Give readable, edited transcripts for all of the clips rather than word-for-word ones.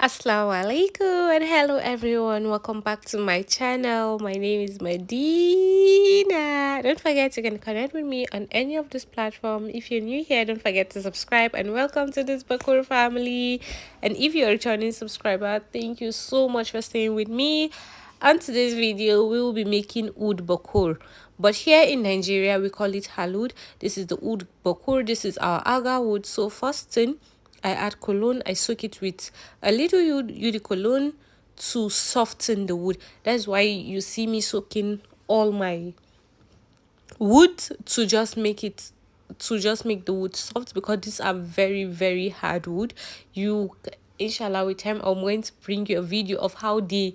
Assalamu alaikum and hello everyone. Welcome back to my channel. My name is Medina. Don't forget you can connect with me on any of this platform. If you're new here, don't forget to subscribe and welcome to this Bakur family. And if you're a returning subscriber, thank you so much for staying with me. On today's video, we will be making Oud Bakhoor. But here in Nigeria, we call it Halud. This is the Oud Bakhoor. This is our Agarwood. So first thing, I add cologne. I soak it with a little Udi cologne to soften the wood. That's why you see me soaking all my wood to just make the wood soft, because these are very hard wood. You, inshallah, with time I'm going to bring you a video of how they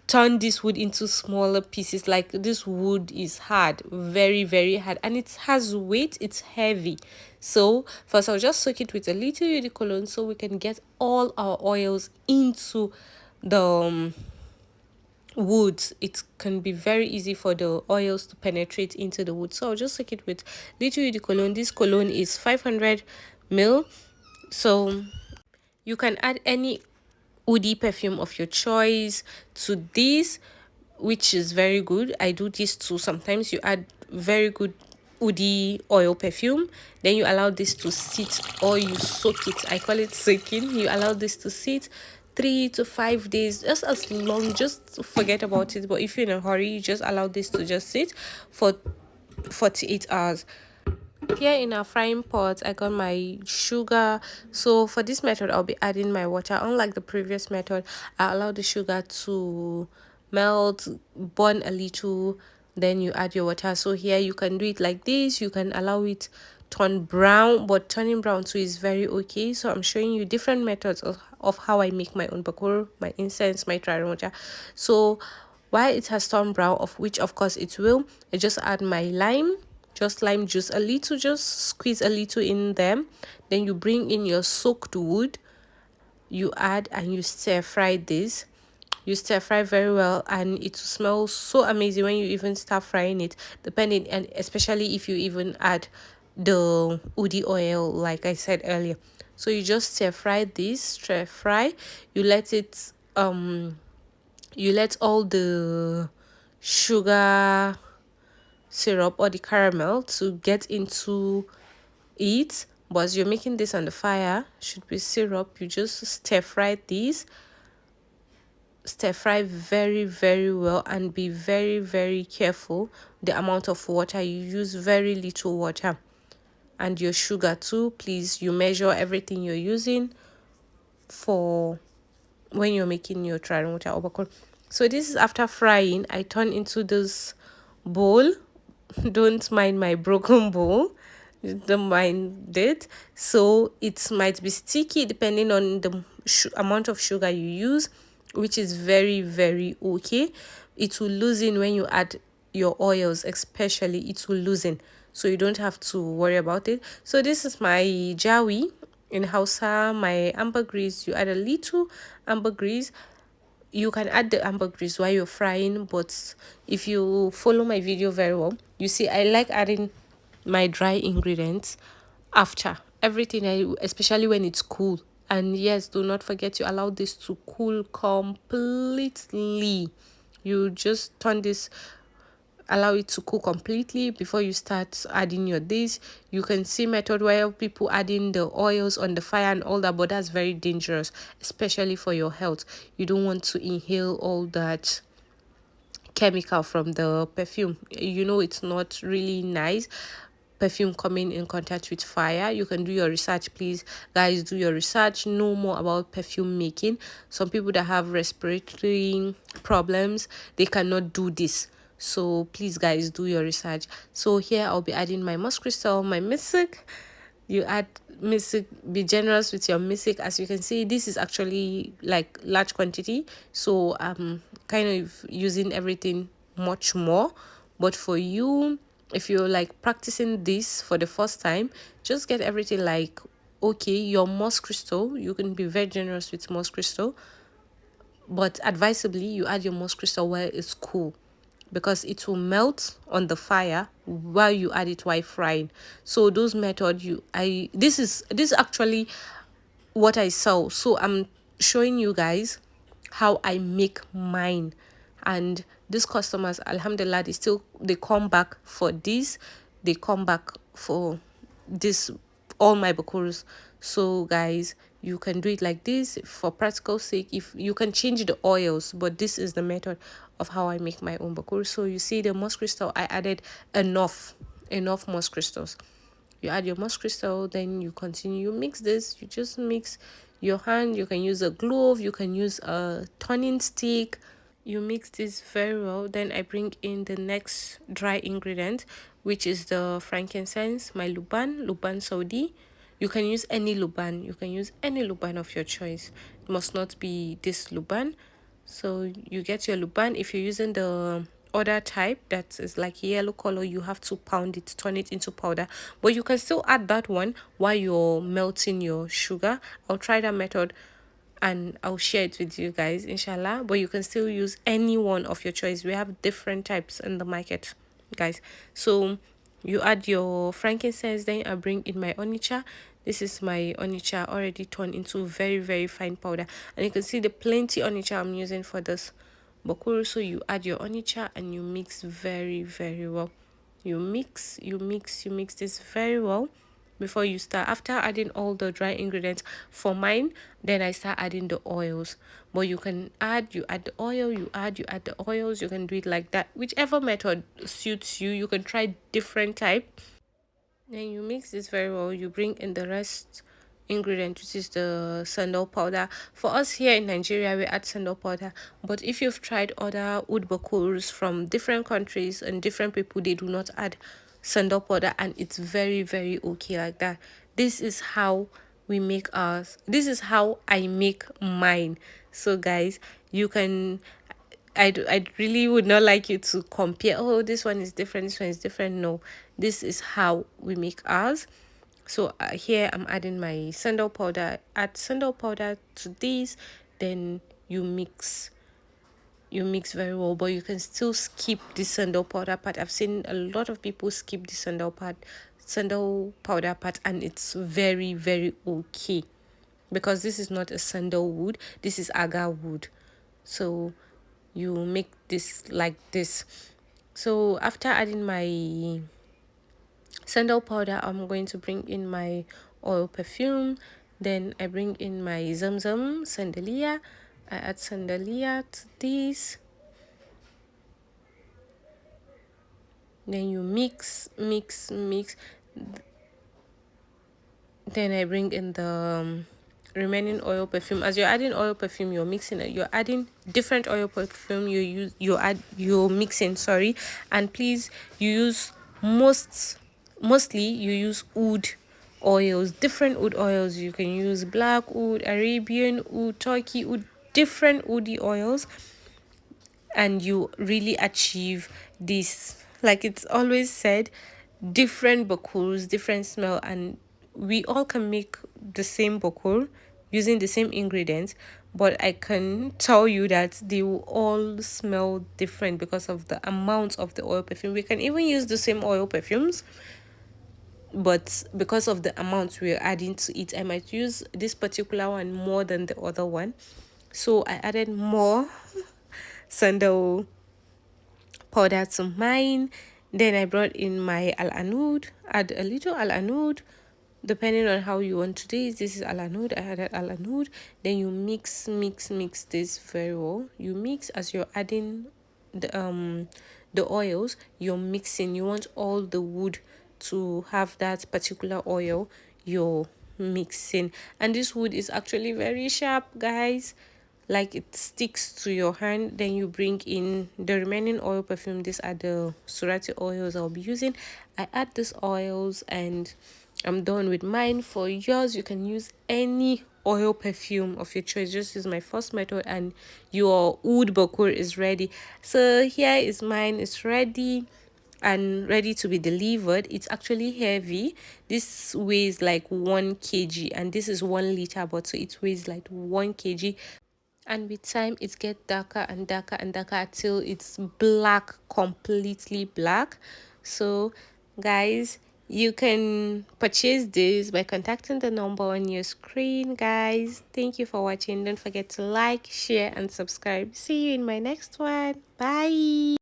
turn this wood into smaller pieces. Like, this wood is hard, very hard, and it has weight, it's heavy. So first I'll just soak it with a little eau de cologne so we can get all our oils into the wood. It can be very easy for the oils to penetrate into the wood. So I'll just soak it with little eau de cologne. This cologne is 500 ml. So you can add any woody perfume of your choice to this, which is very good. I do this too. Sometimes you add very good woody oil perfume, then you allow this to sit, or you soak it. I call it soaking. You allow this to sit 3 to 5 days, just as long, just forget about it. But if you're in a hurry, you just allow this to just sit for 48 hours. Here in our frying pot, I got my sugar. So for this method, I'll be adding my water. Unlike the previous method, I allow the sugar to melt, burn a little, then you add your water. So here you can do it like this. You can allow it turn brown, but turning brown too is very okay. So I'm showing you different methods of how I make my own bakur, my incense, my Turaren water. So while it has turned brown, of which of course it will, I just add my lime, just lime juice, a little, just squeeze a little in them. Then you bring in your soaked wood, you add, and you stir fry this. You stir fry very well, and it smells so amazing when you even start frying it, depending, and especially if you even add the woody oil like I said earlier. So you just stir fry this, stir fry, you let it you let all the sugar syrup or the caramel to get into it. But as you're making this on the fire, should be syrup, you just stir fry this, stir fry very well, and be very careful the amount of water you use. Very little water. And your sugar too, please, you measure everything you're using for when you're making your Turaren water or bakor. So this is after frying. I turn into this bowl. Don't mind my broken bowl, don't mind it. So it might be sticky depending on the amount of sugar you use, which is very okay. It will loosen when you add your oils, especially it will loosen, so you don't have to worry about it. So this is my Jawii, in Hausa, my Ambergris. You add a little Ambergris. You can add the ambergris while you're frying, but if you follow my video very well, you see I like adding my dry ingredients after everything, especially when it's cool. And yes, do not forget to allow this to cool completely. You just turn this, allow it to cool completely before you start adding your this. You can see method where people adding the oils on the fire and all that, but that's very dangerous, especially for your health. You don't want to inhale all that chemical from the perfume. You know, it's not really nice, perfume coming in contact with fire. You can do your research, please guys, do your research, know more about perfume making. Some people that have respiratory problems, they cannot do this. So please guys, do your research. So here I'll be adding my musk crystal, my mystic. You add mystic, be generous with your mystic. As you can see, this is actually like large quantity, so I'm kind of using everything much more. But for you, if you're like practicing this for the first time, just get everything like okay. Your musk crystal, you can be very generous with musk crystal, but advisably you add your musk crystal where it's cool, because it will melt on the fire while you add it while frying. So those method, this is actually what I sell. So I'm showing you guys how I make mine. And these customers, alhamdulillah, they come back for this. They come back for this, all my bakurs. So guys, you can do it like this for practical sake. If you can change the oils, but this is the method of how I make my own bakur. So you see the moss crystal, I added enough moss crystals. You add your moss crystal, then you continue, you mix this, you just mix your hand. You can use a glove, you can use a turning stick. You mix this very well. Then I bring in the next dry ingredient, which is the frankincense, my luban saudi. You can use any luban, you can use any luban of your choice. It must not be this luban. So you get your luban. If you're using the other type that is like yellow color, you have to pound it, turn it into powder, but you can still add that one while you're melting your sugar. I'll try that method and I'll share it with you guys, inshallah. But you can still use any one of your choice. We have different types in the market, guys. So you add your frankincense, then I bring in my onycha. This is my onycha already turned into very fine powder, and you can see the plenty onycha I'm using for this bakuru. So you add your onycha and you mix very well. You mix this very well before you start. After adding all the dry ingredients for mine, then I start adding the oils. But you can add the oil, you add the oils. You can do it like that, whichever method suits you. You can try different type. Then you mix this very well. You bring in the rest ingredient, which is the sandal powder. For us here in Nigeria, we add sandal powder. But if you've tried other Oud Bakhoors from different countries and different people, they do not add sandal powder, and it's very okay like that. This is how we make ours. This is how I make mine. So guys, you can, I really would not like you to compare, oh, this one is different, this one is different. No, this is how we make ours. So here I'm adding my sandal powder. Add sandal powder to this, then you mix very well, but you can still skip the sandal powder part. I've seen a lot of people skip the sandal powder part, and it's very okay, because this is not a sandalwood, this is agarwood. So you make this like this. So after adding my sandal powder, I'm going to bring in my oil perfume. Then I bring in my zamzam sandaliya. I add sandaliya to this. Then you mix. Then I bring in the remaining oil perfume. As you're adding oil perfume, you're mixing it. You're adding different oil perfume. You're mixing. Sorry, and please, you use mostly you use oud oils, different oud oils. You can use black oud, Arabian oud, Turkey oud, different oudi oils, and you really achieve this. Like it's always said, different bakurs, different smell, and we all can make the same bakur using the same ingredients, but I can tell you that they will all smell different because of the amount of the oil perfume. We can even use the same oil perfumes, but because of the amount we're adding to it, I might use this particular one more than the other one. So I added more sandal powder to mine. Then I brought in my al anud, add a little al anud depending on how you want to do it. This is al anud, I added al anud. Then you mix this very well. You mix as you're adding the oils. You're mixing, you want all the wood to have that particular oil. You're mixing, and this wood is actually very sharp, guys, like it sticks to your hand. Then you bring in the remaining oil perfume. These are the Surrati oils I'll be using. I add these oils and I'm done with mine. For yours, you can use any oil perfume of your choice. Just use my first method and your Oud Bakhoor is ready. So here is mine, it's ready and ready to be delivered. It's actually heavy. This weighs like 1 kg, and this is 1 liter bottle. It weighs like 1 kg, and with time it gets darker and darker and darker till it's black, completely black. So guys, You can purchase this by contacting the number on your screen, guys. Thank you for watching. Don't forget to like, share, and subscribe. See you in my next one. Bye.